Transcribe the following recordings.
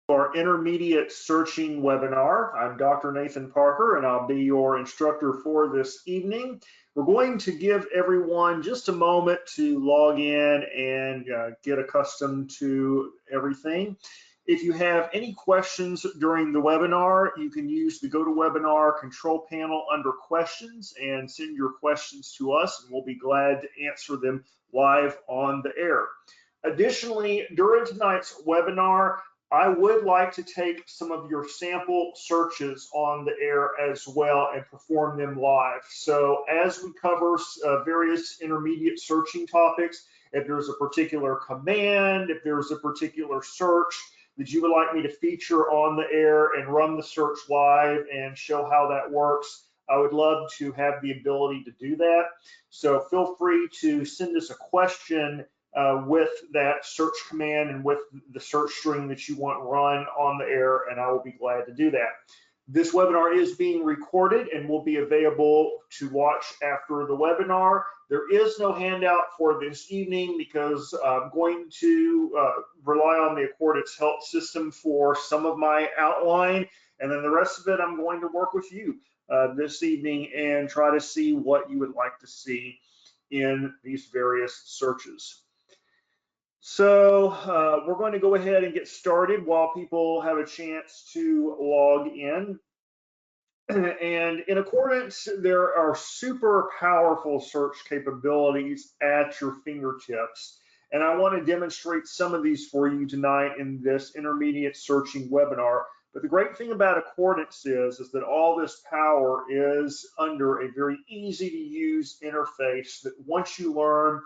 Our intermediate searching webinar. I'm Dr. Nathan Parker, and I'll be your instructor for this evening. We're going to give everyone just a moment to log in and get accustomed to everything. If you have any questions during the webinar, you can use the GoToWebinar control panel under questions and send your questions to us, and we'll be glad to answer them live on the air. Additionally, during tonight's webinar, I would like to take some of your sample searches on the air as well and perform them live. So as we cover various intermediate searching topics, if there's a particular command, if there's a particular search that you would like me to feature on the air and run the search live and show how that works, I would love to have the ability to do that. So feel free to send us a question with that search command and with the search string that you want run on the air, and I will be glad to do that. This webinar is being recorded and will be available to watch after the webinar. There is no handout for this evening because I'm going to rely on the Accordance Help System for some of my outline, and then the rest of it I'm going to work with you this evening and try to see what you would like to see in these various searches. So we're going to go ahead and get started while people have a chance to log in. And in Accordance, there are super powerful search capabilities at your fingertips. And I want to demonstrate some of these for you tonight in this intermediate searching webinar. But the great thing about Accordance is that all this power is under a very easy to use interface that once you learn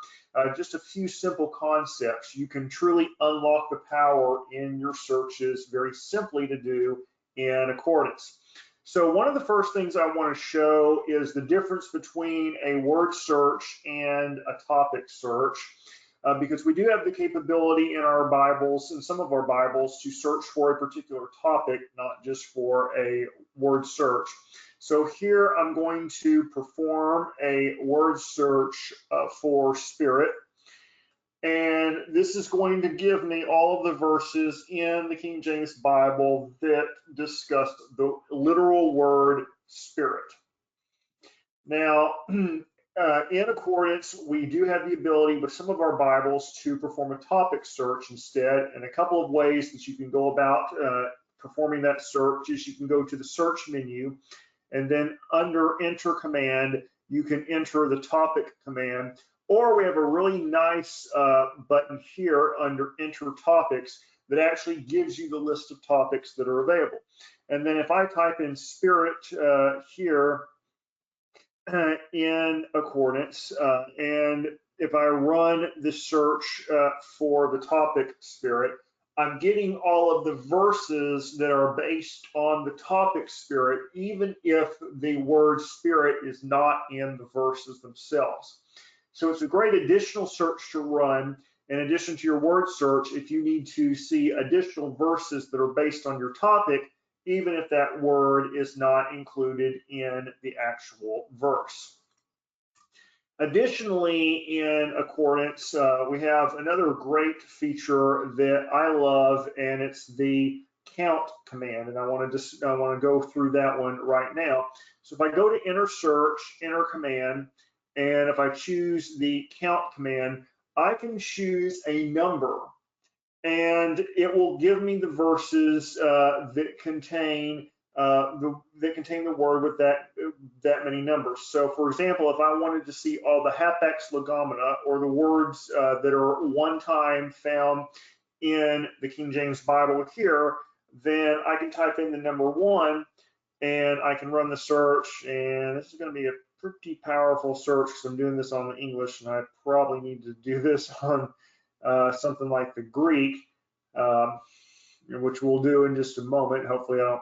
just a few simple concepts, you can truly unlock the power in your searches very simply to do in Accordance. So one of the first things I want to show is the difference between a word search and a topic search. Because we do have the capability in our Bibles, in some of our Bibles, to search for a particular topic, not just for a word search. So here I'm going to perform a word search for spirit. And this is going to give me all of the verses in the King James Bible that discuss the literal word spirit. Now, in Accordance, we do have the ability with some of our Bibles to perform a topic search instead, and a couple of ways that you can go about performing that search is you can go to the search menu, and then under enter command, you can enter the topic command, or we have a really nice button here under enter topics that actually gives you the list of topics that are available. And then if I type in spirit here, in Accordance, and if I run the search for the topic spirit, I'm getting all of the verses that are based on the topic spirit, even if the word spirit is not in the verses themselves. So it's a great additional search to run in addition to your word search if you need to see additional verses that are based on your topic, even if that word is not included in the actual verse. Additionally, in Accordance, we have another great feature that I love, and it's the count command. And I want to go through that one right now. So if I go to enter search, enter command, and if I choose the count command, I can choose a number. And it will give me the verses that contain the word with that many numbers. So, for example, if I wanted to see all the hapax legomena, or the words that are one time found in the King James Bible here, then I can type in the number 1, and I can run the search. And this is going to be a pretty powerful search because I'm doing this on the English, and I probably need to do this on something like the Greek, which we'll do in just a moment. Hopefully I don't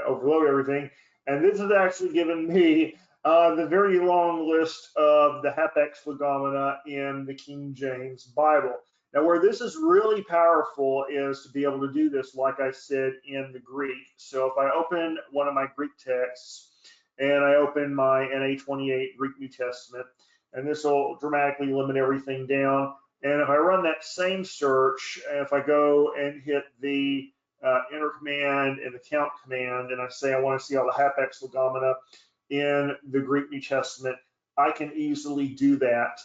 overload everything. And this has actually given me the very long list of the hapax legomena in the King James Bible. Now, where this is really powerful is to be able to do this, like I said, in the Greek. So if I open one of my Greek texts and I open my NA28 Greek New Testament, and this will dramatically limit everything down. And if I run that same search, if I go and hit the command and the count command, and I say I want to see all the hapax legomena in the Greek New Testament, I can easily do that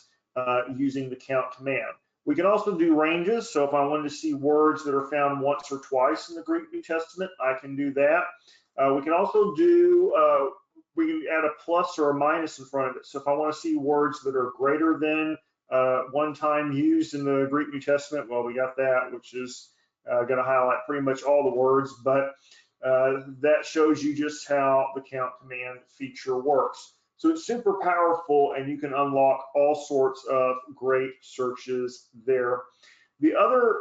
using the count command. We can also do ranges. So if I wanted to see words that are found once or twice in the Greek New Testament, I can do that. We can also do, we can add a plus or a minus in front of it. So if I want to see words that are greater than one time used in the Greek New Testament, well, we got that, which is going to highlight pretty much all the words, but that shows you just how the count command feature works. So it's super powerful, and you can unlock all sorts of great searches there. The other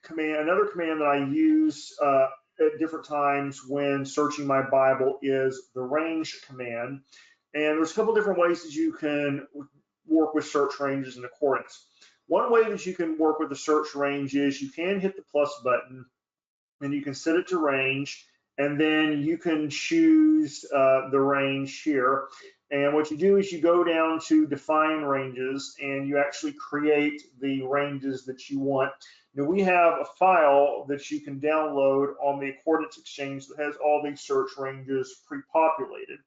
another command that I use at different times when searching my Bible is the range command. And there's a couple different ways that you can work with search ranges in accordance. One way that you can work with the search range is you can hit the plus button and you can set it to range, and then you can choose the range here. And what you do is you go down to define ranges and you actually create the ranges that you want. Now we have a file that you can download on the Accordance Exchange that has all these search ranges pre-populated.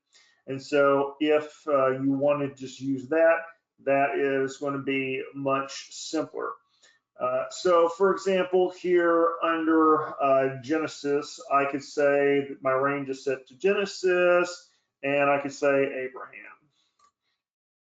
And so if you want to just use that, that is going to be much simpler. So for example, here under Genesis, I could say that my range is set to Genesis, and I could say Abraham.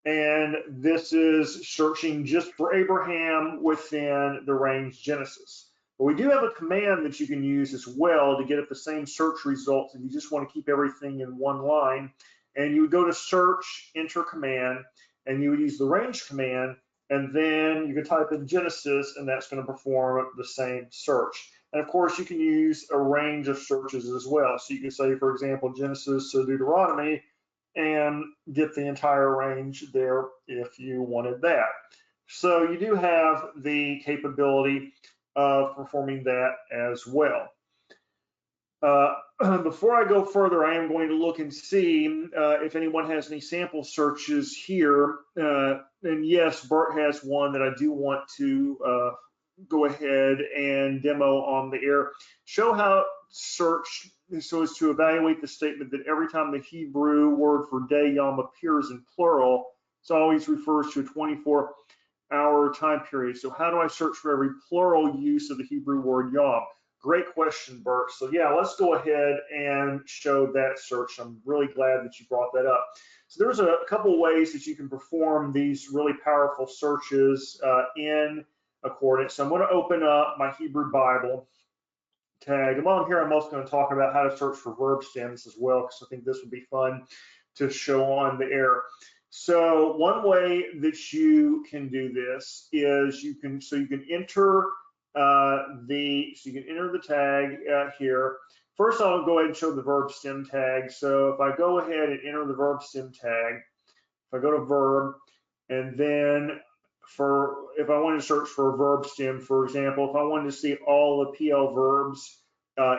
And this is searching just for Abraham within the range Genesis. But we do have a command that you can use as well to get at the same search results if you just want to keep everything in one line. And you would go to search, enter command, and you would use the range command, and then you can type in Genesis, and that's going to perform the same search. And of course, you can use a range of searches as well. So you can say, for example, Genesis to Deuteronomy, and get the entire range there if you wanted that. So you do have the capability of performing that as well. Before I go further, I am going to look and see if anyone has any sample searches here. And yes, Bert has one that I do want to go ahead and demo on the air. Show how search so as to evaluate the statement that every time the Hebrew word for day, yom, appears in plural, it always refers to a 24-hour time period. So how do I search for every plural use of the Hebrew word yom? Great question, Bert. So yeah, let's go ahead and show that search. I'm really glad that you brought that up. So there's a couple of ways that you can perform these really powerful searches in Accordance. So I'm going to open up my Hebrew Bible tag. And while I'm here, I'm also going to talk about how to search for verb stems as well, because I think this would be fun to show on the air. So one way that you can do this is you can enter the tag here. First, I'll go ahead and show the verb stem tag. So if I go ahead and enter the verb stem tag, if I go to verb, and then if I wanted to search for a verb stem, for example, if I wanted to see all the PL verbs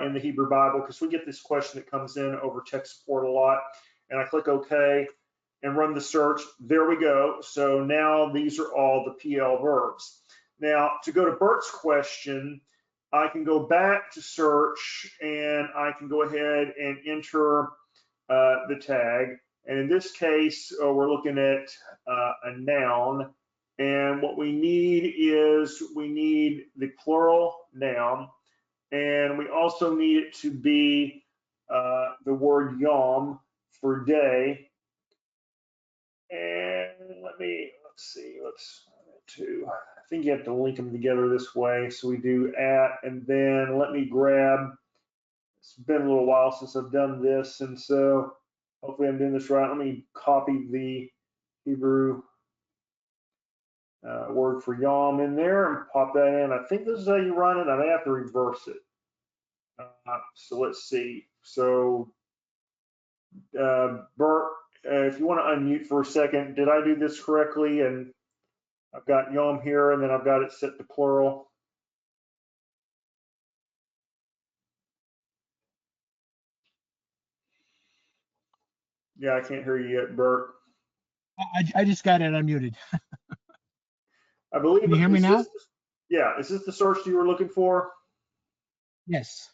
in the Hebrew Bible, because we get this question that comes in over tech support a lot, and I click OK and run the search, there we go. So now these are all the PL verbs. Now, to go to Bert's question, I can go back to search and I can go ahead and enter the tag. And in this case, we're looking at a noun. And what we need is we need the plural noun. And we also need it to be the word yom for day. And let's see, I think you have to link them together this way. So we do at, and then let me grab, it's been a little while since I've done this, and so hopefully I'm doing this right. Let me copy the Hebrew word for yom in there and pop that in. I think this is how you run it. I may have to reverse it. So let's see. So Bert, if you want to unmute for a second, did I do this correctly? And I've got yom here, and then I've got it set to plural. Yeah, I can't hear you yet, Bert. I just got it unmuted. I believe. Can you hear me now? Yeah, is this the search you were looking for? Yes.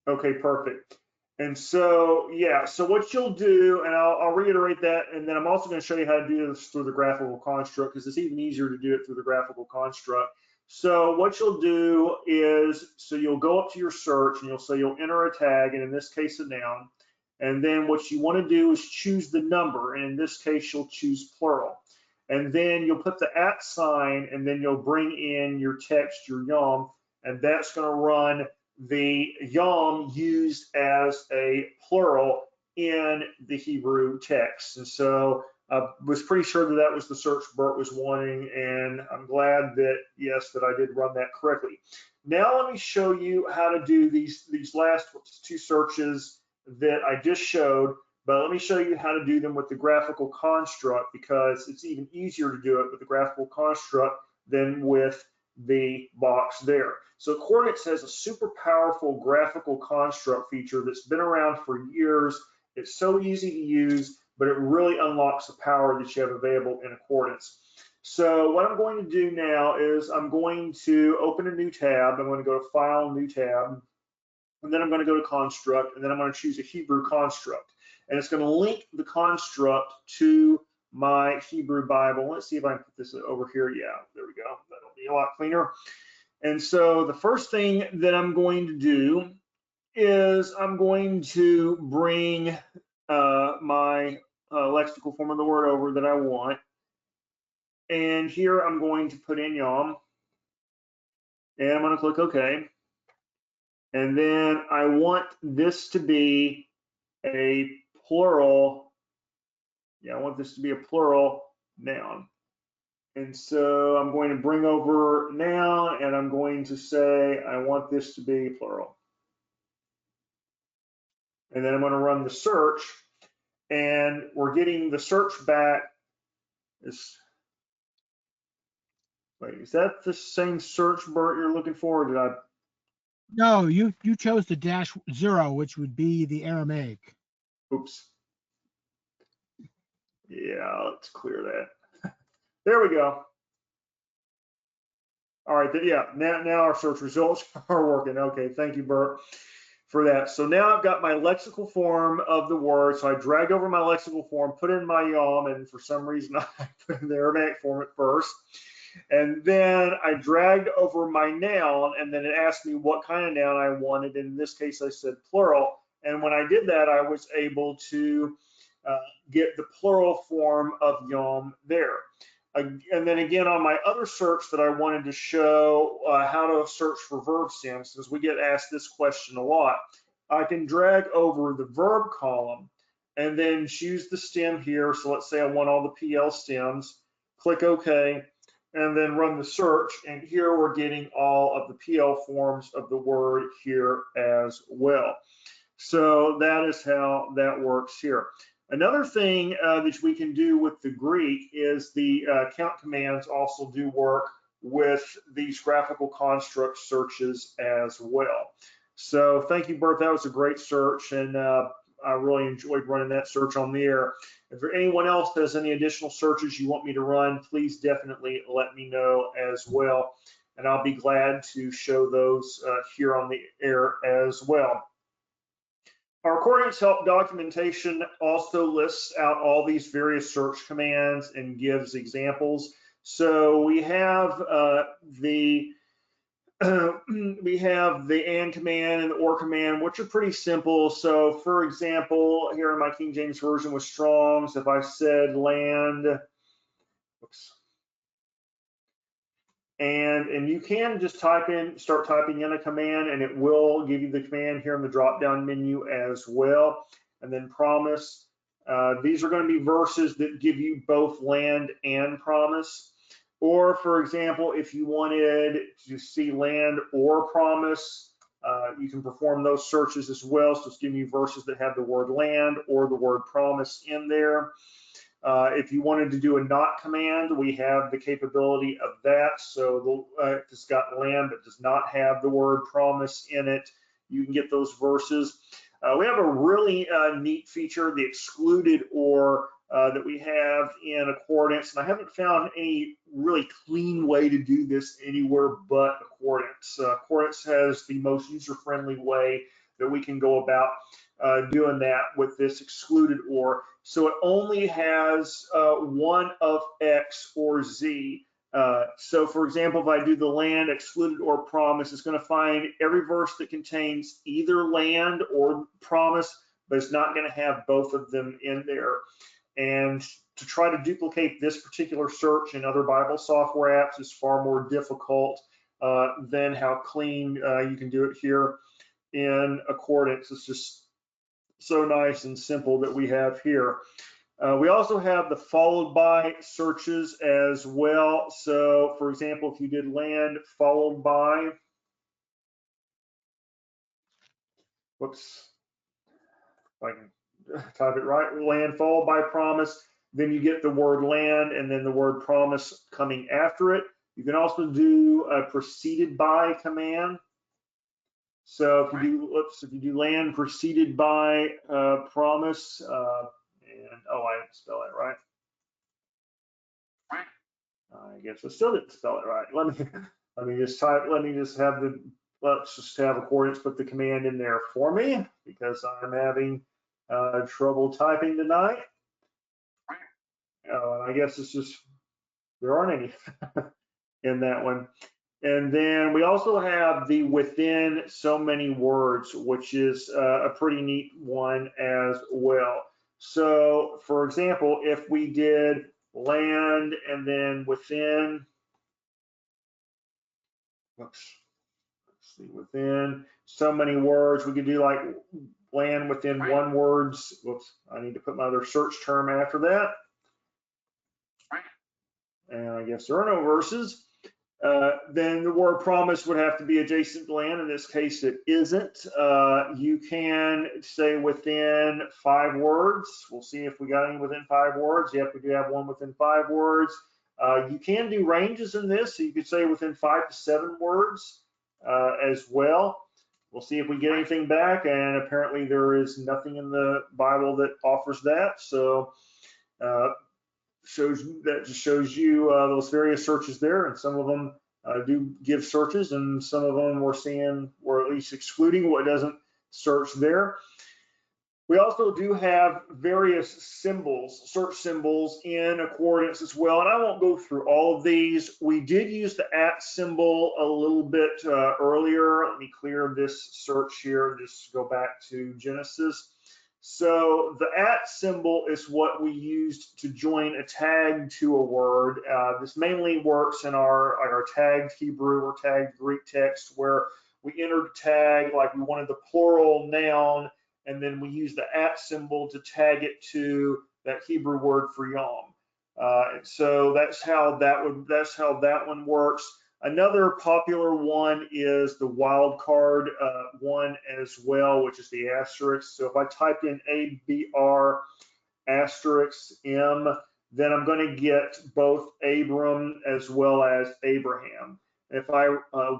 Okay, perfect. And so, yeah, so what you'll do, and I'll reiterate that, and then I'm also going to show you how to do this through the graphical construct because it's even easier to do it through the graphical construct. So what you'll do is, so you'll go up to your search and you'll say you'll enter a tag, and in this case, a noun. And then what you want to do is choose the number, and in this case, you'll choose plural. And then you'll put the @ sign, and then you'll bring in your text, your YUM, and that's going to run the YUM used as a plural in the Hebrew text. And so I was pretty sure that that was the search Bert was wanting, and I'm glad that, yes, that I did run that correctly. Now let me show you how to do these last two searches that I just showed, but let me show you how to do them with the graphical construct because it's even easier to do it with the graphical construct than with the box there. So Coordinates has a super powerful graphical construct feature that's been around for years. It's so easy to use, but it really unlocks the power that you have available in Coordinates. So what I'm going to do now is I'm going to open a new tab. I'm going to go to File, New Tab, and then I'm going to go to Construct, and then I'm going to choose a Hebrew construct. And it's going to link the construct to my Hebrew Bible. Let's see if I can put this over here. Yeah, there we go. That'll be a lot cleaner. And so the first thing that I'm going to do is I'm going to bring my lexical form of the word over that I want. And here I'm going to put in YUM. And I'm going to click OK. And then I want this to be a plural. Yeah, I want this to be a plural noun. And so I'm going to bring over noun, and I'm going to say I want this to be plural. And then I'm going to run the search, and we're getting the search back. Wait, is that the same search, Bert, you're looking for? Or did I? No, you chose the -0, which would be the Aramaic. Oops. Yeah, let's clear that. There we go. All right, yeah, now our search results are working. Okay, thank you, Bert, for that. So now I've got my lexical form of the word. So I drag over my lexical form, put in my YUM, and for some reason I put in the Aramaic form at first. And then I dragged over my noun, and then it asked me what kind of noun I wanted. And in this case, I said plural. And when I did that, I was able to get the plural form of YUM there. And then again, on my other search that I wanted to show how to search for verb stems, because we get asked this question a lot, I can drag over the verb column and then choose the stem here. So let's say I want all the PL stems, click OK, and then run the search. And here we're getting all of the PL forms of the word here as well. So that is how that works here. Another thing that we can do with the Greek is the count commands also do work with these graphical construct searches as well. So thank you, Bert. That was a great search, and I really enjoyed running that search on the air. If there anyone else has any additional searches you want me to run, please definitely let me know as well, and I'll be glad to show those here on the air as well. Our Coordinates Help documentation also lists out all these various search commands and gives examples. So we have the AND command and the OR command, which are pretty simple. So for example, here in my King James Version with Strong's, if I said land, oops, and you can just start typing in a command, and it will give you the command here in the drop-down menu as well. And then promise. These are going to be verses that give you both land and promise. Or for example, if you wanted to see land or promise, you can perform those searches as well. So it's giving you verses that have the word land or the word promise in there. If you wanted to do a not command, we have the capability of that. So it's got land but does not have the word promise in it. You can get those verses. We have a really neat feature, the excluded or that we have in Coordinates, and I haven't found any really clean way to do this anywhere but Coordinates. Coordinates has the most user-friendly way that we can go about doing that with this excluded or. So it only has one of X or Z. So for example, if I do the land excluded or promise, it's going to find every verse that contains either land or promise, but it's not going to have both of them in there. And to try to duplicate this particular search in other Bible software apps is far more difficult than how clean you can do it here in Accordance. It's just so nice and simple that we have here. We also have the followed by searches as well. So for example, if you did land followed by, whoops, if I can type it right, land followed by promise, then you get the word land and then the word promise coming after it. You can also do a preceded by command. So if you do land preceded by promise, and oh, I didn't spell it right. I guess I still didn't spell it right. Let me just have Accordance put the command in there for me because I'm having trouble typing tonight. Oh, and I guess it's just there aren't any in that one. And then we also have the within so many words, which is a pretty neat one as well. So for example, if we did land and then within, let's see, within so many words, we could do like land within one words. Whoops, I need to put my other search term after that. And I guess there are no verses. Then the word promise would have to be adjacent to land. In this case, it isn't. You can say within 5 words. We'll see if we got any within 5 words. Yep, we do have one within 5 words. You can do ranges in this, so you could say within 5 to 7 words as well. We'll see if we get anything back, and apparently there is nothing in the Bible that offers that. So just shows you those various searches there, and some of them do give searches, and some of them we're at least excluding what doesn't search there. We also do have various symbols, search symbols in Accordance as well, and I won't go through all of these. We did use the @ symbol a little bit earlier. Let me clear this search here, just go back to Genesis. So the @ symbol is what we used to join a tag to a word. This mainly works in our tagged Hebrew or tagged Greek text, where we entered a tag like we wanted the plural noun, and then we use the @ symbol to tag it to that Hebrew word for yom. So that's how that one works. Another popular one is the wildcard one as well, which is the asterisk. So if I typed in ABR asterisk M, then I'm going to get both Abram as well as Abraham. If I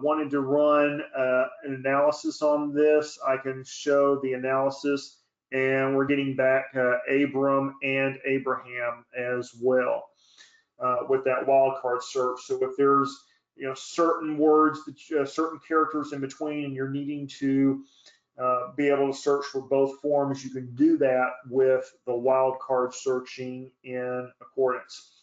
wanted to run an analysis on this, I can show the analysis, and we're getting back Abram and Abraham as well with that wildcard search. So if there's certain words, certain characters in between, and you're needing to be able to search for both forms, you can do that with the wildcard searching in Accordance.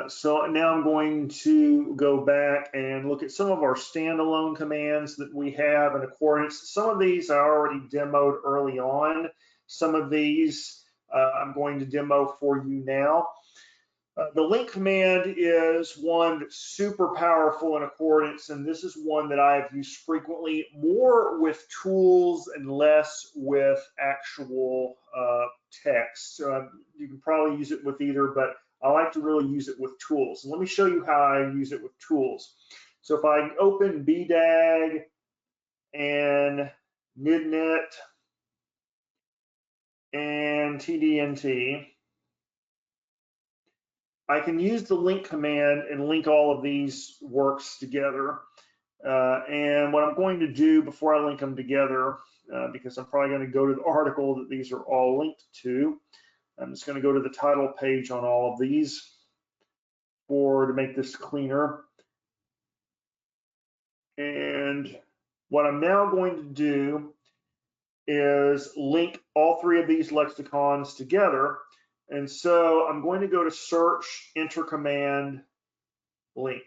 So now I'm going to go back and look at some of our standalone commands that we have in Accordance. Some of these I already demoed early on. Some of these I'm going to demo for you now. The link command is one that's super powerful in Accordance, and this is one that I've used frequently, more with tools and less with actual text. You can probably use it with either, but I like to really use it with tools. And let me show you how I use it with tools. So if I open BDAG and NIDNet and TDNT, I can use the link command and link all of these works together. And what I'm going to do before I link them together, because I'm probably going to go to the article that these are all linked to, I'm just going to go to the title page on all of these to make this cleaner. And what I'm now going to do is link all three of these lexicons together. And so I'm going to go to search, enter command, link.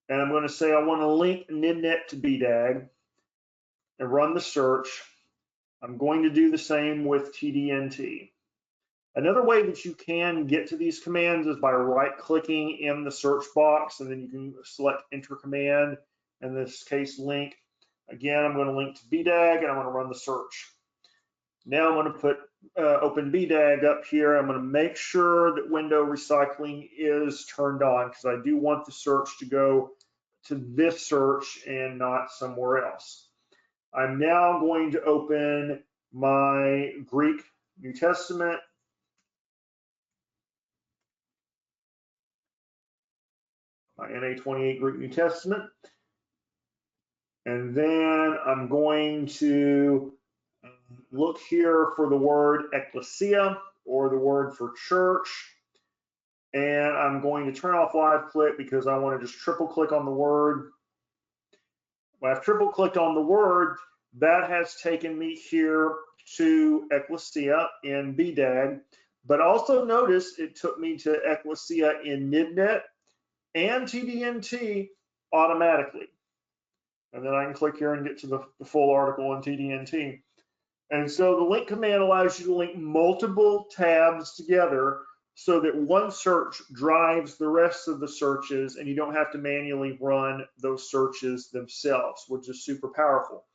And I'm going to say I want to link NIDNet to BDAG and run the search. I'm going to do the same with TDNT. Another way that you can get to these commands is by right-clicking in the search box, and then you can select enter command, in this case link. Again, I'm going to link to BDAG and I'm going to run the search. Now I'm going to put open BDAG up here. I'm going to make sure that window recycling is turned on because I do want the search to go to this search and not somewhere else. I'm now going to open my Greek New Testament. My NA28 Greek New Testament. And then I'm going to look here for the word ecclesia or the word for church. And I'm going to turn off live click because I want to just triple click on the word. When I've triple clicked on the word, that has taken me here to ecclesia in BDAG. But also notice it took me to ecclesia in NIDNet and TDNT automatically. And then I can click here and get to the full article on TDNT. And so the link command allows you to link multiple tabs together so that one search drives the rest of the searches and you don't have to manually run those searches themselves, which is super powerful.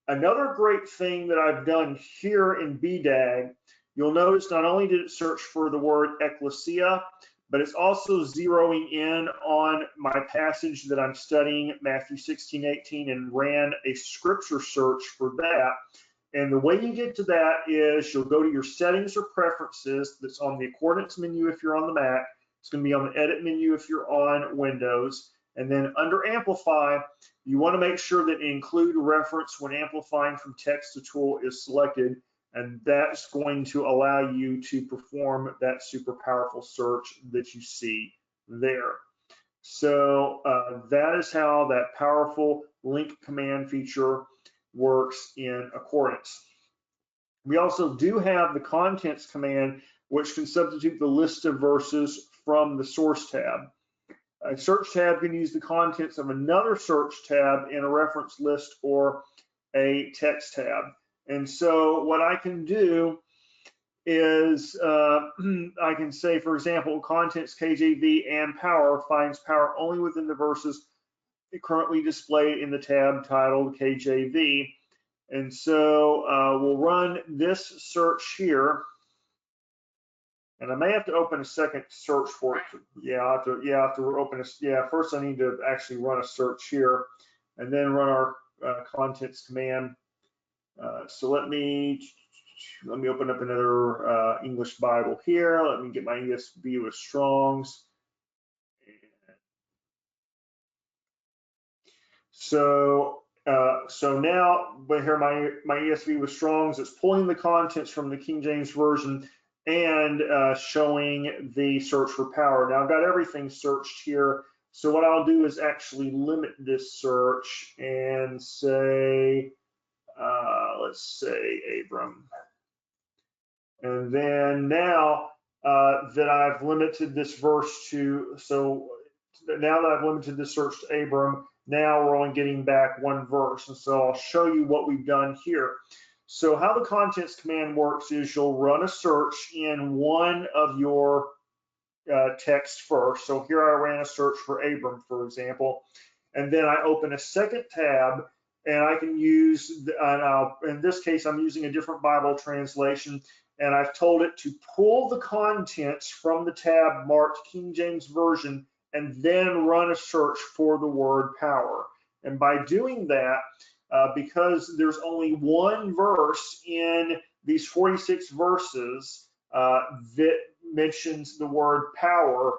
Another great thing that I've done here in BDAG, you'll notice not only did it search for the word ecclesia, but it's also zeroing in on my passage that I'm studying, Matthew 16:18, and ran a scripture search for that. And the way you get to that is you'll go to your settings or preferences that's on the Accordance menu if you're on the Mac. It's going to be on the Edit menu if you're on Windows. And then under Amplify, you want to make sure that include reference when amplifying from text to tool is selected. And that's going to allow you to perform that super powerful search that you see there. So that is how that powerful link command feature works in Accordance. We also do have the contents command, which can substitute the list of verses from the source tab. A search tab can use the contents of another search tab in a reference list or a text tab. And so what I can do is I can say, for example, contents KJV and power finds power only within the verses currently displayed in the tab titled KJV. And so we'll run this search here. And I may have to open a second search for it. I have to open a, first I need to actually run a search here and then run our contents command. So let me open up another English Bible here. Let me get my ESV with Strong's. So now, but here my ESV with Strong's, it's pulling the contents from the King James Version and showing the search for power. Now I've got everything searched here. So what I'll do is actually limit this search and say, let's say Abram. And then now that I've limited this verse to, so now that I've limited this search to Abram, now we're only getting back one verse. And so I'll show you what we've done here. So how the contents command works is you'll run a search in one of your text first. So here I ran a search for Abram, for example, and then I open a second tab and I can use, in this case, I'm using a different Bible translation, and I've told it to pull the contents from the tab marked King James Version and then run a search for the word power. And by doing that, because there's only one verse in these 46 verses that mentions the word power,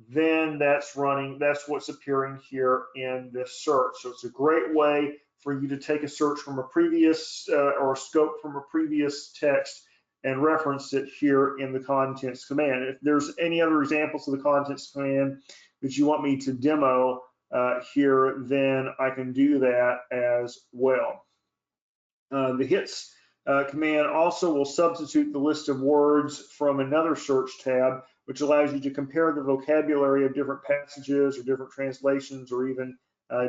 then that's what's appearing here in this search. So it's a great way for you to take a search from a previous or a scope from a previous text and reference it here in the contents command. If there's any other examples of the contents command that you want me to demo, here, then I can do that as well. The hits command also will substitute the list of words from another search tab, which allows you to compare the vocabulary of different passages or different translations or even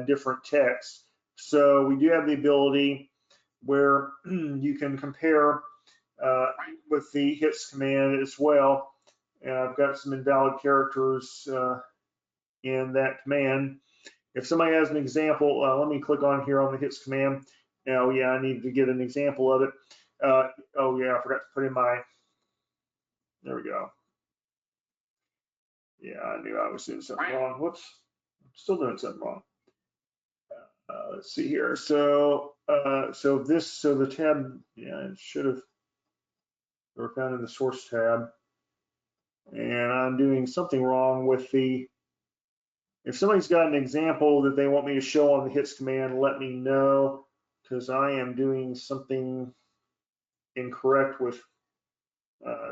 different texts. So we do have the ability where you can compare with the hits command as well. And I've got some invalid characters in that command. If somebody has an example, let me click on here on the hits command. Now, yeah, I need to get an example of it. Oh yeah, I forgot to put in my, there we go. Yeah, I knew I was doing something wrong. Whoops, I'm still doing something wrong. Let's see here. So, so the tab, yeah, it should have, they were found in the source tab. And I'm doing something wrong with the, if somebody's got an example that they want me to show on the hits command, let me know, because I am doing something incorrect with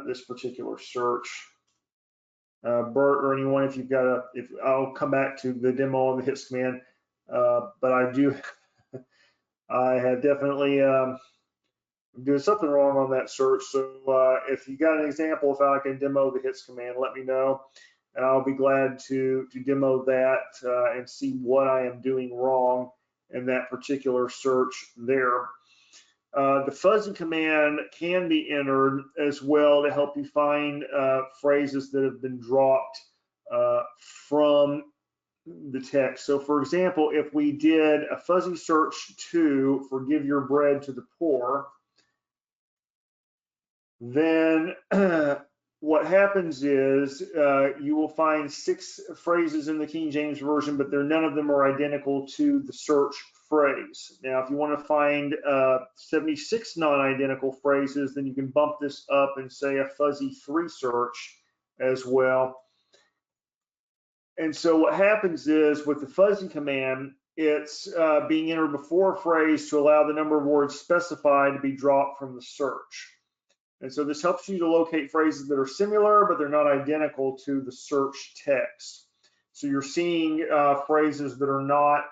this particular search. Bert or anyone, if you've got a, if I'll come back to the demo on the hits command, but I do, I have definitely doing something wrong on that search. So if you got an example of how I can demo the hits command, let me know, and I'll be glad to demo that and see what I am doing wrong in that particular search there. The fuzzy command can be entered as well to help you find phrases that have been dropped from the text. So for example, if we did a fuzzy search to for give your bread to the poor, then what happens is you will find 6 phrases in the King James Version, but none of them are identical to the search phrase. Now, if you want to find 76 non-identical phrases, then you can bump this up and say a fuzzy 3 search as well. And so what happens is with the fuzzy command, it's being entered before a phrase to allow the number of words specified to be dropped from the search. And so this helps you to locate phrases that are similar, but they're not identical to the search text. So you're seeing phrases that are not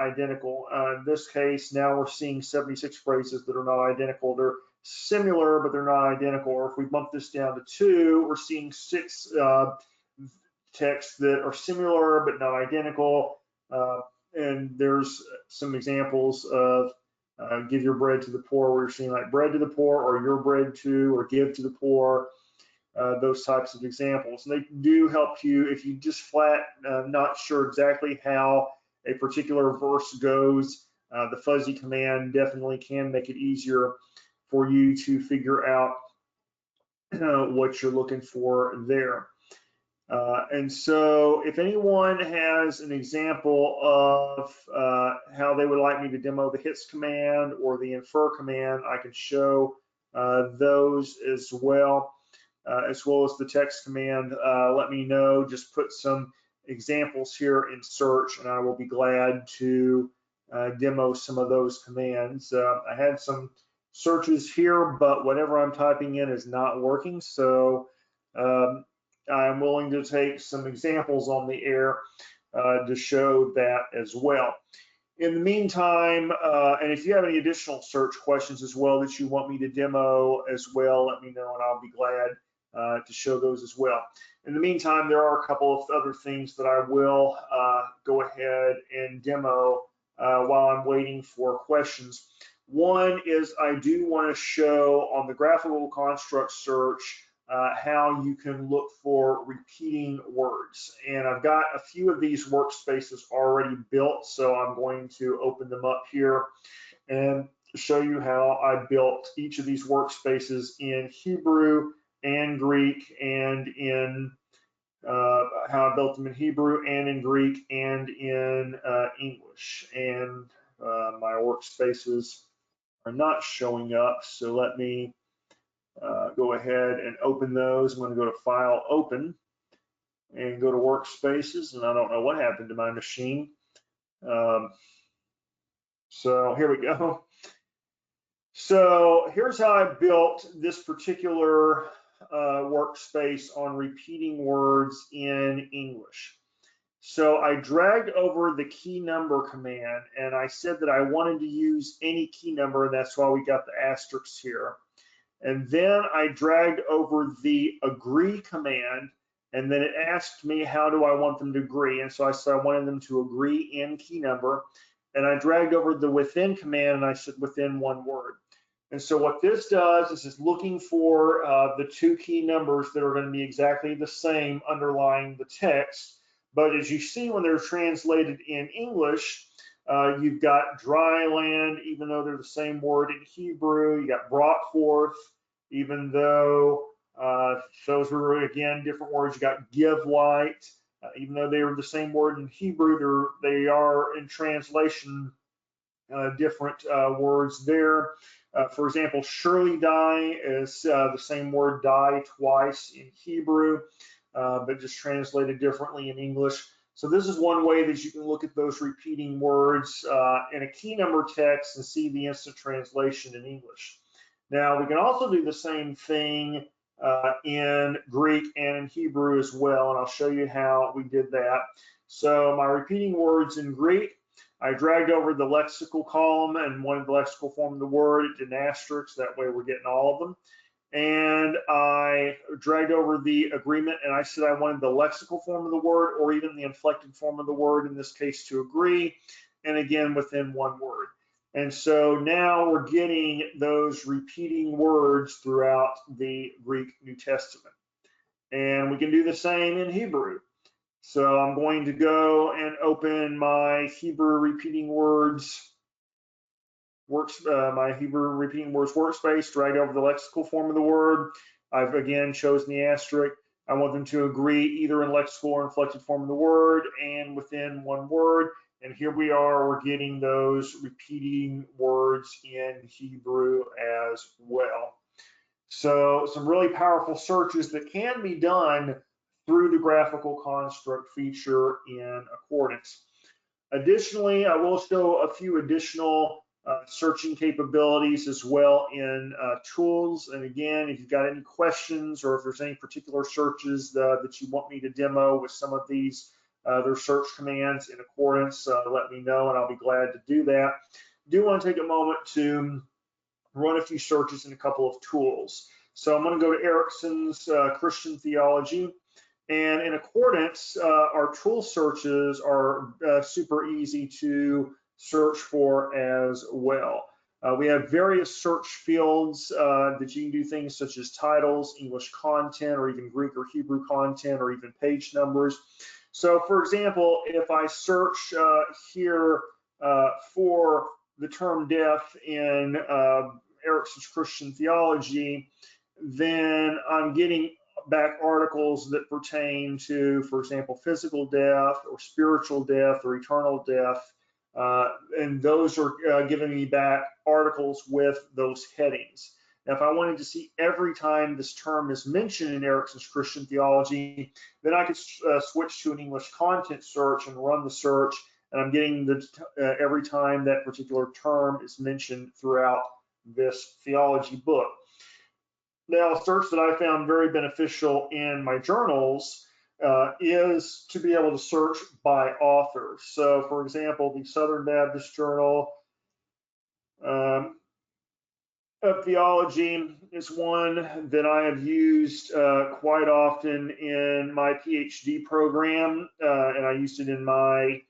identical. In this case, now we're seeing 76 phrases that are not identical. They're similar, but they're not identical. Or if we bump this down to 2, we're seeing 6 texts that are similar, but not identical. And there's some examples of give your bread to the poor, where you're seeing like bread to the poor, or your bread to, or give to the poor, those types of examples. And they do help you if you just flat not sure exactly how a particular verse goes. The fuzzy command definitely can make it easier for you to figure out what you're looking for there. And so if anyone has an example of how they would like me to demo the hits command or the infer command, I can show those as well as the text command. Let me know, just put some examples here in search and I will be glad to demo some of those commands. I had some searches here, but whatever I'm typing in is not working. So I'm willing to take some examples on the air to show that as well. In the meantime, and if you have any additional search questions as well that you want me to demo as well, let me know and I'll be glad to show those as well. In the meantime, there are a couple of other things that I will go ahead and demo while I'm waiting for questions. One is I do want to show on the graphical construct search how you can look for repeating words. And I've got a few of these workspaces already built, so I'm going to open them up here and show you how I built each of these workspaces in Hebrew and Greek, and in how I built them in Hebrew and in Greek and in English. And my workspaces are not showing up, so let me go ahead and open those. I'm going to go to File, Open, and go to Workspaces, and I don't know what happened to my machine. So here we go. So here's how I built this particular workspace on repeating words in English. So I dragged over the key number command, and I said that I wanted to use any key number, and that's why we got the asterisks here. And then I dragged over the agree command, and then it asked me how do I want them to agree. And so I said I wanted them to agree in key number. And I dragged over the within command, and I said within one word. And so what this does is it's looking for the two key numbers that are going to be exactly the same underlying the text. But as you see when they're translated in English, you've got dry land, even though they're the same word in Hebrew. You got brought forth, even though those were, again, different words. You got give light, even though they were the same word in Hebrew, they are in translation different words there. For example, surely die is the same word die twice in Hebrew, but just translated differently in English. So this is one way that you can look at those repeating words in a key number text and see the instant translation in English. Now we can also do the same thing in Greek and in Hebrew as well, and I'll show you how we did that. So my repeating words in Greek, I dragged over the lexical column and wanted the lexical form of the word. It did an asterisk, that way we're getting all of them. And I dragged over the agreement, and I said I wanted the lexical form of the word or even the inflected form of the word, in this case to agree, and again within one word. And so now we're getting those repeating words throughout the Greek New Testament. And we can do the same in Hebrew. So I'm going to go and open my Hebrew repeating words workspace, drag over the lexical form of the word. I've again chosen the asterisk. I want them to agree either in lexical or inflected form of the word and within one word. And here we are, we're getting those repeating words in Hebrew as well. So some really powerful searches that can be done through the graphical construct feature in Accordance. Additionally, I will show a few additional searching capabilities as well in tools. And again, if you've got any questions or if there's any particular searches that you want me to demo with some of these other search commands in Accordance, let me know and I'll be glad to do that. I do want to take a moment to run a few searches in a couple of tools. So I'm going to go to Erickson's Christian Theology. And in Accordance, our tool searches are super easy to search for as well. We have various search fields that you can do things such as titles, English content, or even Greek or Hebrew content, or even page numbers. So for example, if I search here for the term death in Erickson's Christian Theology, then I'm getting back articles that pertain to, for example, physical death or spiritual death or eternal death. And those are giving me back articles with those headings. Now, if I wanted to see every time this term is mentioned in Erickson's Christian Theology, then I could switch to an English content search and run the search, and I'm getting the every time that particular term is mentioned throughout this theology book. Now, a search that I found very beneficial in my journals is to be able to search by author. So, for example, the Southern Baptist Journal of Theology is one that I have used quite often in my PhD program, and I used it in my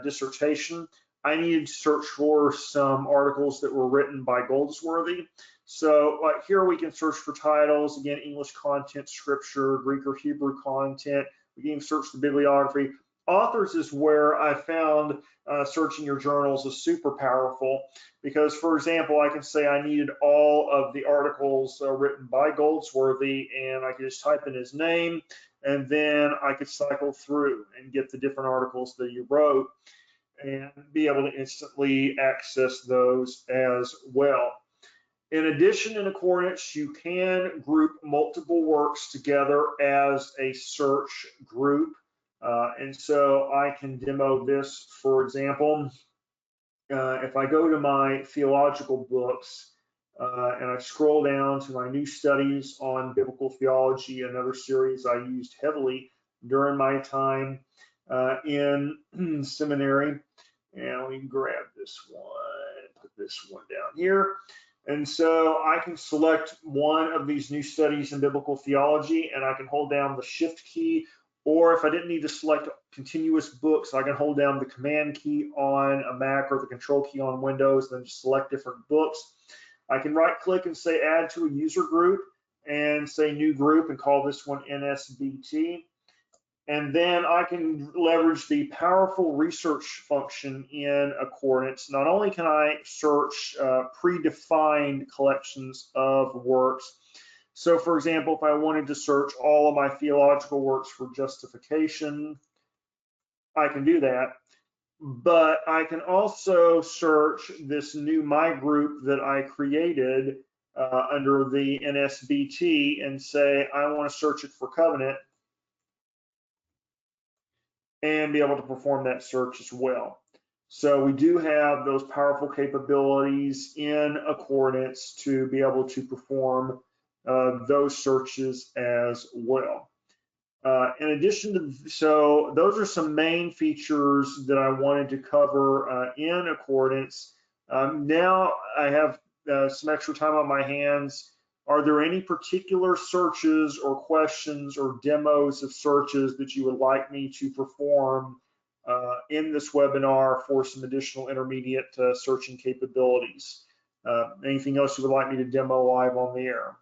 dissertation. I needed to search for some articles that were written by Goldsworthy. So here we can search for titles, again, English content, scripture, Greek or Hebrew content. We can even search the bibliography. Authors is where I found searching your journals is super powerful because, for example, I can say I needed all of the articles written by Goldsworthy, and I could just type in his name, and then I could cycle through and get the different articles that he wrote and be able to instantly access those as well. In addition, in Accordance, you can group multiple works together as a search group. And so I can demo this, for example. If I go to my theological books and I scroll down to my new studies on biblical theology, another series I used heavily during my time in seminary. And we can grab this one, put this one down here. And so I can select one of these new studies in biblical theology, and I can hold down the shift key, or if I didn't need to select continuous books, I can hold down the command key on a Mac or the control key on Windows, and then just select different books. I can right click and say add to a user group and say new group and call this one NSBT. And then I can leverage the powerful research function in Accordance. Not only can I search predefined collections of works. So for example, if I wanted to search all of my theological works for justification, I can do that. But I can also search this new My Group that I created under the NSBT and say, I want to search it for covenant, and be able to perform that search as well. So we do have those powerful capabilities in Accordance to be able to perform those searches as well. In addition to, so those are some main features that I wanted to cover in Accordance. Now I have some extra time on my hands. Are there any particular searches or questions or demos of searches that you would like me to perform in this webinar for some additional intermediate searching capabilities? Anything else you would like me to demo live on the air?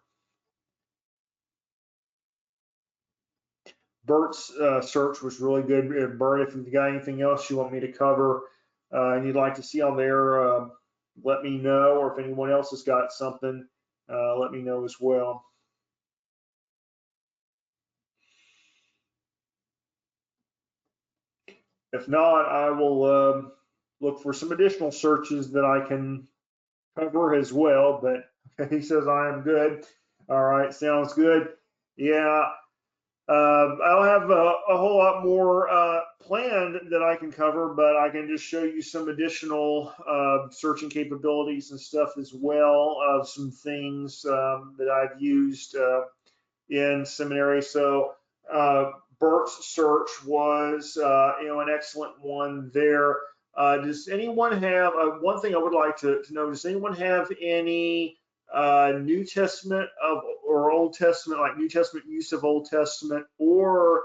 Bert's search was really good. Bert, if you've got anything else you want me to cover and you'd like to see on there, let me know, or if anyone else has got something, let me know as well. If not, I will look for some additional searches that I can cover as well, but he says I am good. All right, sounds good. Yeah, I'll have a whole lot more planned that I can cover, but I can just show you some additional searching capabilities and stuff as well of some things that I've used in seminary. So Bert's search was an excellent one there. Does anyone have one thing I would like to know? Does anyone have any New Testament or Old Testament, like New Testament use of Old Testament, or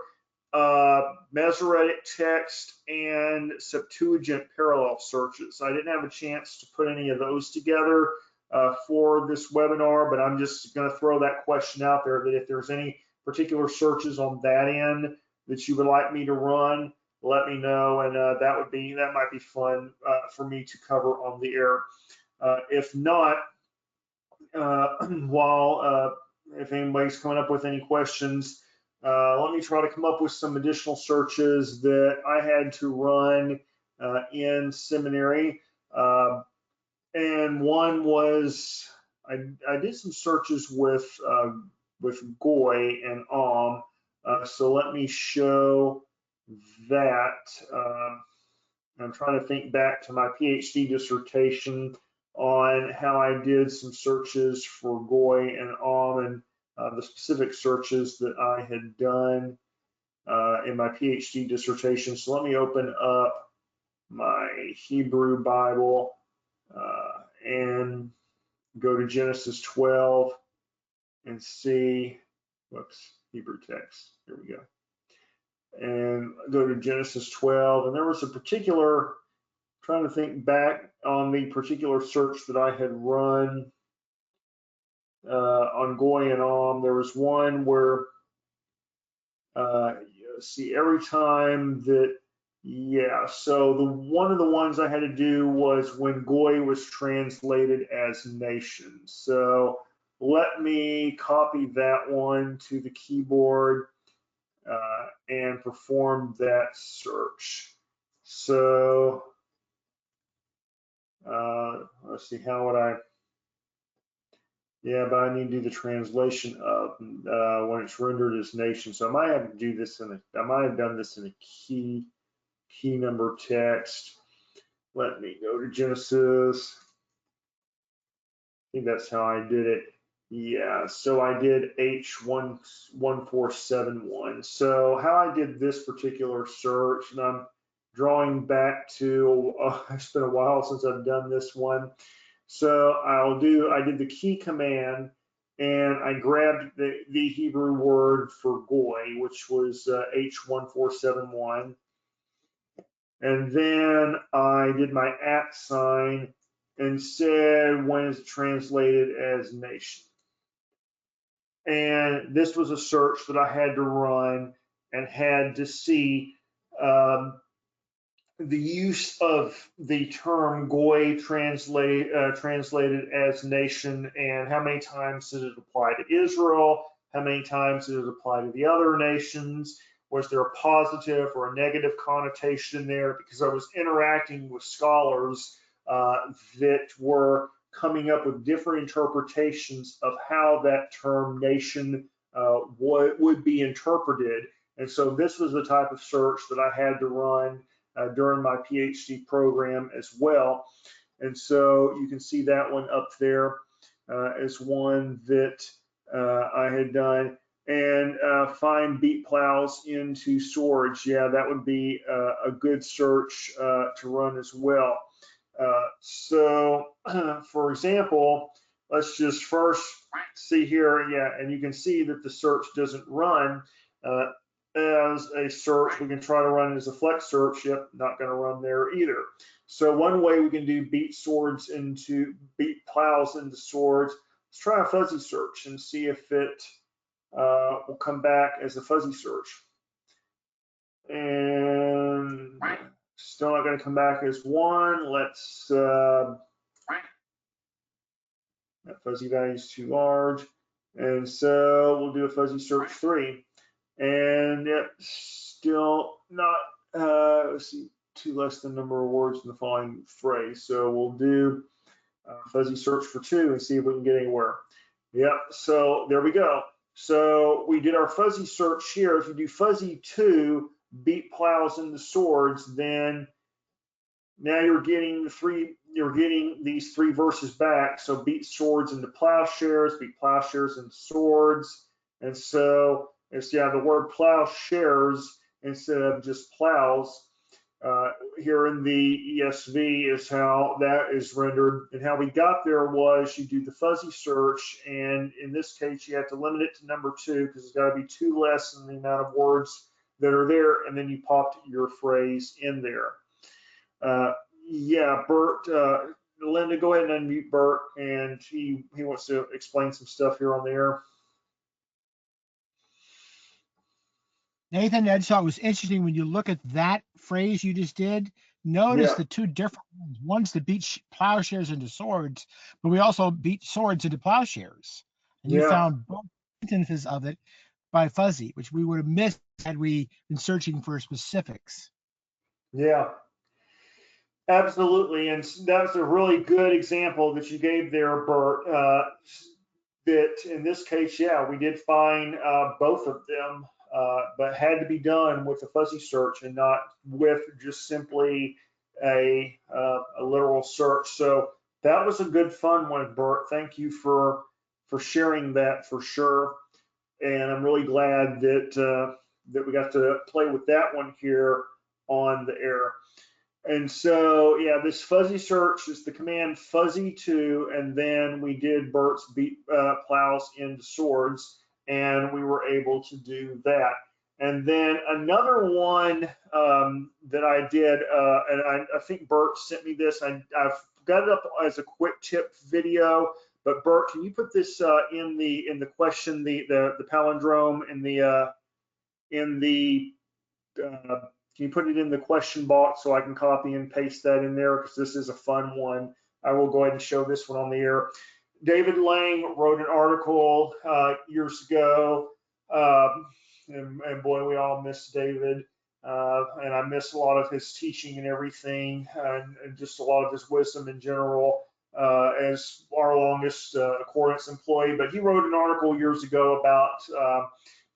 Masoretic text and Septuagint parallel searches? I didn't have a chance to put any of those together for this webinar, but I'm just going to throw that question out there, that if there's any particular searches on that end that you would like me to run, let me know, and that might be fun for me to cover on the air. If not, if anybody's coming up with any questions, let me try to come up with some additional searches that I had to run in seminary. And one was, I did some searches with Goy and so let me show that. I'm trying to think back to my PhD dissertation on how I did some searches for Goy and and the specific searches that I had done in my PhD dissertation. So let me open up my Hebrew Bible and go to Genesis 12 and see, whoops, Hebrew text, here we go. And go to Genesis 12, and there was a particular, trying to think back on the particular search that I had run on Goy and there was one where, see, every time that, yeah, so one of the ones I had to do was when Goy was translated as nation. So let me copy that one to the keyboard and perform that search. So let's see, how would I? Yeah, but I need to do the translation of when it's rendered as nation. So I might have to do this I might have done this in a key number text. Let me go to Genesis. I think that's how I did it. Yeah, so I did H1471. So how I did this particular search, and I'm drawing back to, it's been a while since I've done this one. So I did the key command, and I grabbed the Hebrew word for goy, which was H1471. And then I did my @ sign and said when it's translated as nation. And this was a search that I had to run and had to see the use of the term goy translated as nation, and how many times did it apply to Israel? How many times did it apply to the other nations? Was there a positive or a negative connotation there? Because I was interacting with scholars that were coming up with different interpretations of how that term nation would be interpreted. And so this was the type of search that I had to run during my PhD program as well. And so you can see that one up there as one that I had done. And find beet plows into swords. Yeah, that would be a good search to run as well. So for example, let's just first see here. Yeah, and you can see that the search doesn't run as a search. We can try to run it as a flex search. Yep, not going to run there either. So one way we can do beet plows into swords. Let's try a fuzzy search and see if it will come back as a fuzzy search. And still not going to come back as one. Let's that fuzzy value is too large. And so we'll do a fuzzy search 3. And yet still not, let's see, 2 less than number of words in the following phrase. So we'll do fuzzy search for 2 and see if we can get anywhere. Yep, so there we go. So we did our fuzzy search here. If you do fuzzy 2, beet plows into swords, then now you're getting these 3 verses back. So beet swords into plowshares, beet plowshares into swords. And so it's, yeah, the word plowshares instead of just plows here in the ESV is how that is rendered. And how we got there was you do the fuzzy search, and in this case you have to limit it to number 2 because it's got to be 2 less than the amount of words that are there, and then you popped your phrase in there. Yeah, Bert, Linda, go ahead and unmute Bert, and he wants to explain some stuff here on the air. Nathan, I just thought it was interesting when you look at that phrase you just did. Notice Yeah. the 2 different ones. One's to beat plowshares into swords, but we also beat swords into plowshares. And you Yeah. found both instances of it by fuzzy, which we would have missed had we been searching for specifics. Yeah. Absolutely, and that's a really good example that you gave there, Bert. That in this case, yeah, we did find both of them, but had to be done with a fuzzy search and not with just simply a literal search. So that was a good fun one, Bert. Thank you for sharing that for sure. And I'm really glad that that we got to play with that one here on the air. And so, yeah, this fuzzy search is the command fuzzy2, and then we did Bert's beet plows into swords, and we were able to do that. And then another one that I did, and I think Bert sent me this. I've got it up as a quick tip video, but Bert, can you put this in the question, the palindrome in the can you put it in the question box so I can copy and paste that in there, because this is a fun one. I will go ahead and show this one on the air. David Lang wrote an article years ago, and boy, we all miss David, and I miss a lot of his teaching and everything, and just a lot of his wisdom in general as our longest accordance employee. But he wrote an article years ago about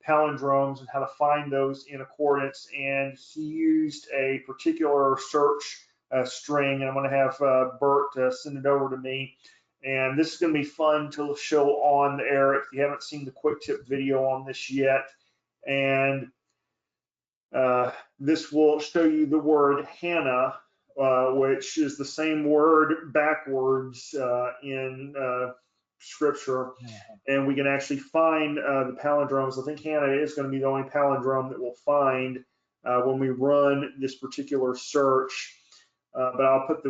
palindromes and how to find those in accordance, and he used a particular search string, and I'm going to have Bert send it over to me. And this is going to be fun to show on the air if you haven't seen the quick tip video on this yet. And this will show you the word Hannah, which is the same word backwards in scripture. And we can actually find the palindromes. I think Hannah is going to be the only palindrome that we'll find when we run this particular search. But I'll put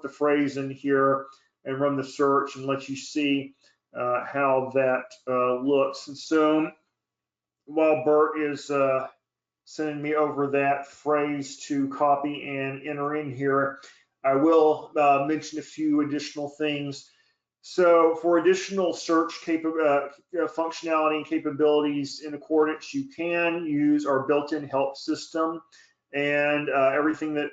the phrase in here and run the search and let you see how that looks. And so while Bert is sending me over that phrase to copy and enter in here, I will mention a few additional things. So for additional search functionality and capabilities in Accordance, you can use our built-in help system. And everything that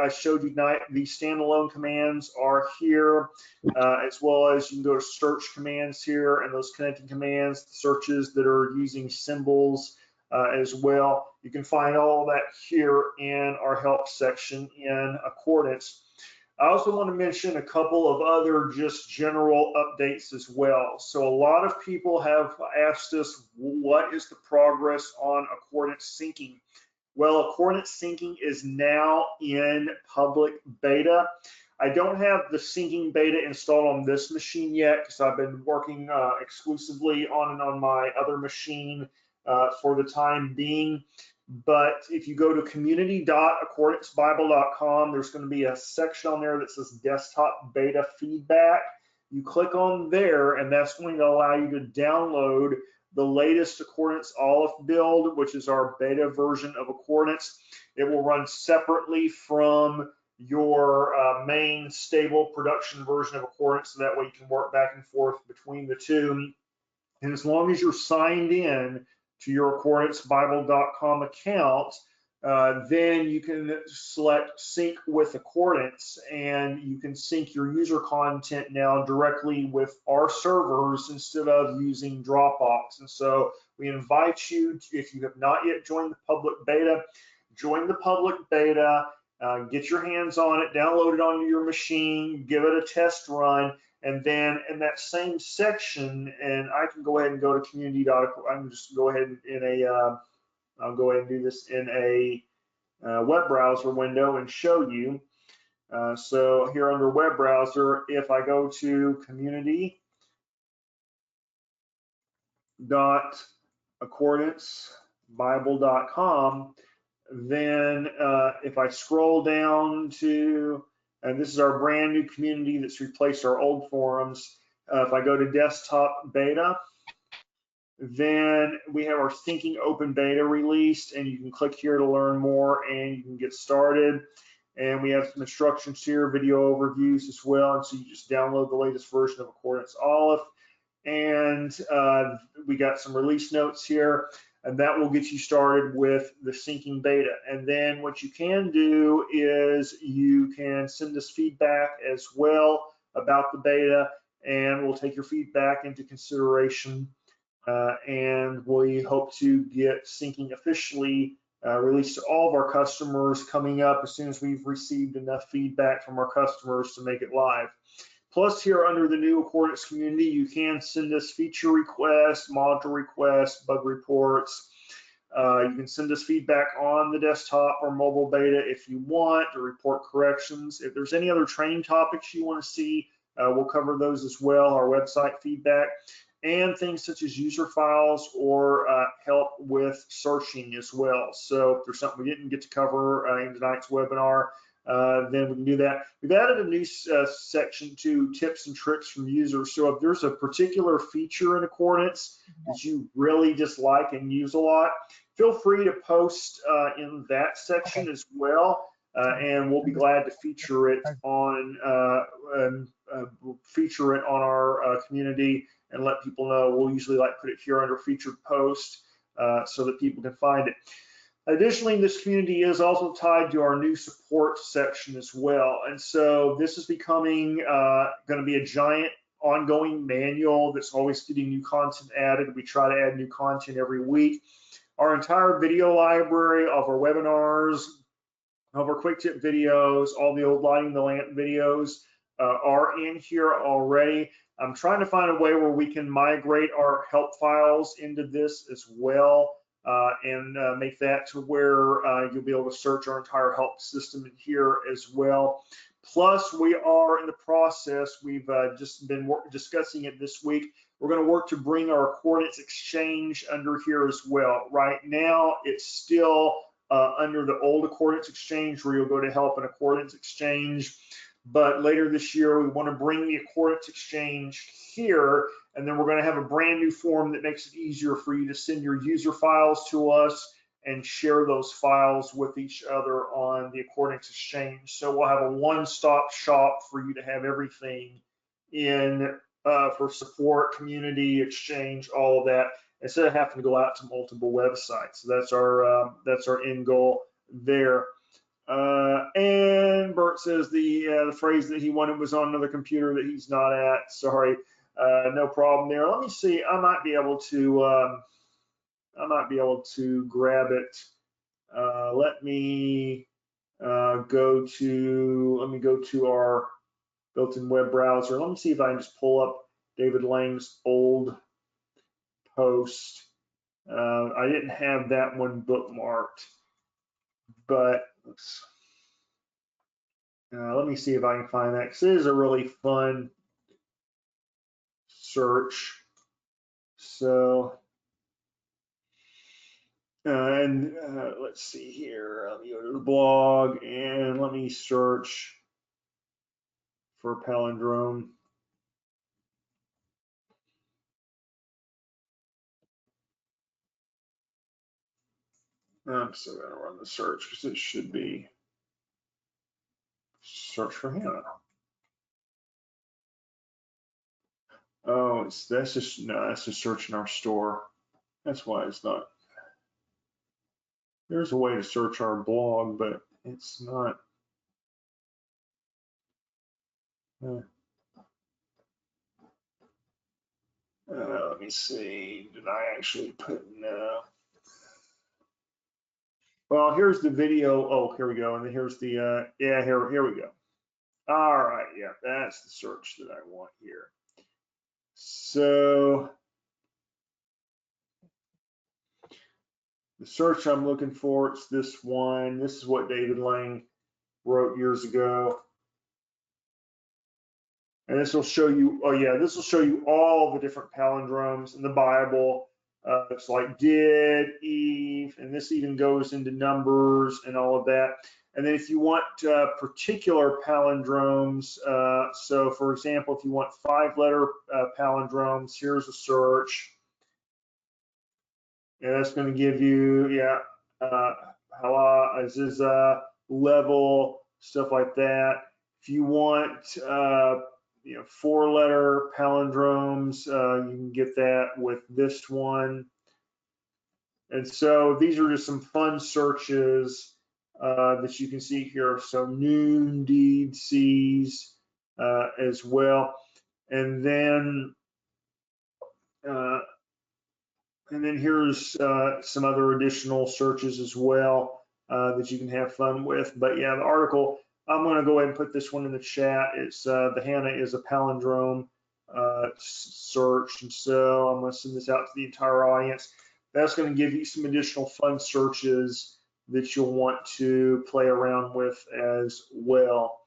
I showed you tonight, these standalone commands are here, as well as you can go to search commands here and those connecting commands, the searches that are using symbols as well. You can find all that here in our help section in Accordance. I also want to mention a couple of other just general updates as well. So a lot of people have asked us, what is the progress on Accordance syncing? Well, Accordance syncing is now in public beta. I don't have the syncing beta installed on this machine yet because I've been working exclusively on my other machine for the time being. But if you go to community.accordancebible.com, there's going to be a section on there that says desktop beta feedback. You click on there, and that's going to allow you to download the latest Accordance Aleph build, which is our beta version of Accordance. It will run separately from your main stable production version of Accordance, so that way you can work back and forth between the two. And as long as you're signed in to your accordancebible.com account, then you can select sync with Accordance, and you can sync your user content now directly with our servers instead of using Dropbox. And so we invite you to, if you have not yet joined the public beta, join the public beta, get your hands on it, download it on your machine, give it a test run. And then in that same section, and I can go ahead and go to community.com. Just go ahead I'll go ahead and do this in a web browser window and show you. So here under web browser, if I go to community.accordancebible.com, then if I scroll down to, and this is our brand new community that's replaced our old forums. If I go to desktop beta, then we have our Syncing Open Beta released, and you can click here to learn more and you can get started. And we have some instructions here, video overviews as well. And so you just download the latest version of Accordance Aleph. And we got some release notes here, and that will get you started with the syncing beta. And then what you can do is you can send us feedback as well about the beta, and we'll take your feedback into consideration. And we hope to get syncing officially released to all of our customers coming up as soon as we've received enough feedback from our customers to make it live. Plus, here under the new Accordance community, you can send us feature requests, module requests, bug reports. You can send us feedback on the desktop or mobile beta if you want, to report corrections. If there's any other training topics you want to see, we'll cover those as well, our website feedback, and things such as user files or help with searching as well. So if there's something we didn't get to cover in tonight's webinar, then we can do that. We've added a new section to tips and tricks from users. So if there's a particular feature in Accordance that you really dislike and use a lot, feel free to post in that section as well, and we'll be glad to feature it on our community and let people know. We'll usually put it here under featured post so that people can find it. Additionally, this community is also tied to our new support section as well. And so this is becoming going to be a giant ongoing manual that's always getting new content added. We try to add new content every week. Our entire video library of our webinars, of our quick tip videos, all the old lighting the lamp videos, are in here already. I'm trying to find a way where we can migrate our help files into this as well, and make that to where you'll be able to search our entire help system in here as well. Plus, we are in the process, we've just been discussing it this week. We're going to work to bring our coordinates exchange under here as well. Right now, it's still under the old coordinates exchange, where you'll go to help in a coordinates exchange. But later this year, we want to bring the coordinates exchange here, and then we're going to have a brand new form that makes it easier for you to send your user files to us and share those files with each other on the coordinates exchange. So we'll have a one-stop shop for you to have everything in for support, community, exchange, all of that, instead of having to go out to multiple websites. So that's our end goal there. And Bert says the phrase that he wanted was on another computer that he's not at. Sorry, no problem there. Let me see. I might be able to grab it. Let me go to our built-in web browser. Let me see if I can just pull up David Lang's old post. I didn't have that one bookmarked, but let me see if I can find that, because it is a really fun search. So, let's see here. Let me go to the blog and let me search for palindrome. I'm still going to run the search because it should be search for Hannah. Oh, that's just searching our store. That's why it's not. There's a way to search our blog, but it's not. Let me see. Did I actually put no? Well, here's the video. Oh, here we go. And then here's the yeah. Here we go. All right. Yeah, that's the search that I want here. So the search I'm looking for, it's this one. This is what David Lang wrote years ago. And this will show you, oh yeah, this will show you all the different palindromes in the Bible. It's like did, Eve, and this even goes into numbers and all of that. And then if you want particular palindromes, so for example, if you want 5-letter palindromes, here's a search. And that's going to give you, yeah, Hala, Aziza, level, stuff like that. If you want 4-letter palindromes, you can get that with this one. And so these are just some fun searches that you can see here. So noon, deed, seas as well. And then here's some other additional searches as well that you can have fun with. But yeah, the article, I'm going to go ahead and put this one in the chat. It's the Hannah is a palindrome search. And so I'm going to send this out to the entire audience. That's going to give you some additional fun searches that you'll want to play around with as well.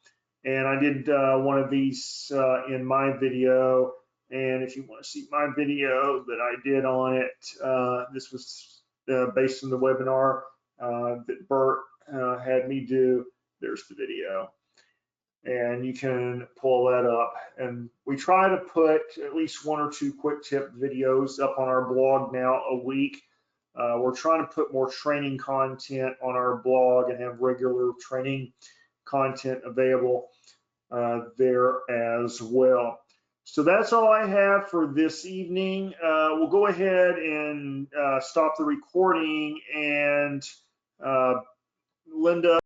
And I did one of these in my video. And if you want to see my video that I did on it, this was based on the webinar that Bert had me do. There's the video. And you can pull that up. And we try to put at least 1 or 2 quick tip videos up on our blog now a week. We're trying to put more training content on our blog and have regular training content available there as well. So that's all I have for this evening. We'll go ahead and stop the recording, and Linda